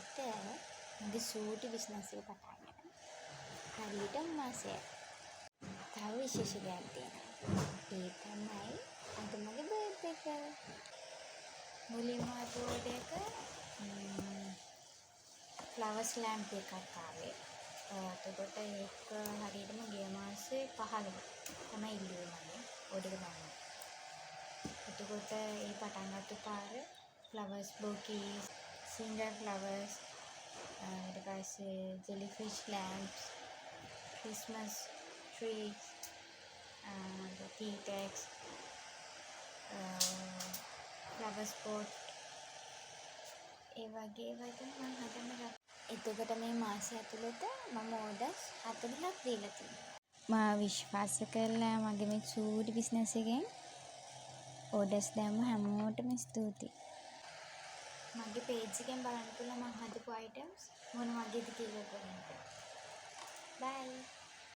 අද මගේ සූටි බිස්නස් එක පටන් ගන්න. හරියටම මාසයක්. තව විශේෂ දෙයක් තියෙනවා. ඒ තමයි අද මගේ බර්ත්ඩේ එක. මුලින්ම අපෝඩ එක ෆ්ලවර්ස් ලැම්ප් එකක් ආවේ. එතකොට ඒක හරියටම ගිය මාසේ 15 තමයි ඉල්ලුවේ මගේ ඕඩර් එක ගන්න. එතකොට ඒ පටන් ගත්ත පාර ෆ්ලවර්ස් බොකීස්, සින්ඩර් ෆ්ලවර්ස්, ඊට පස්සේ jellyfish ලැම්ප්ස්, Christmas trees, T tags, flowers පොට්, ඒ වගේ ඒවා ඉතින් මම හදන්න ගත්තා. එතකොට මේ මාසය ඇතුළත මම ඕඩර්ස් 40ක් දීලා තියෙනවා. මා විශ්වාස කරලා මගේ මේ චූටි බිස්නස් එකෙන් ඕඩර්ස් දැම්ම හැමෝටම ස්තුතියි. මගේ පේජ් එකෙන් බලන්න පුළුවන් මම හදපු අයිටම්ස් මොන වගේද කියලා බලන්න. බයි.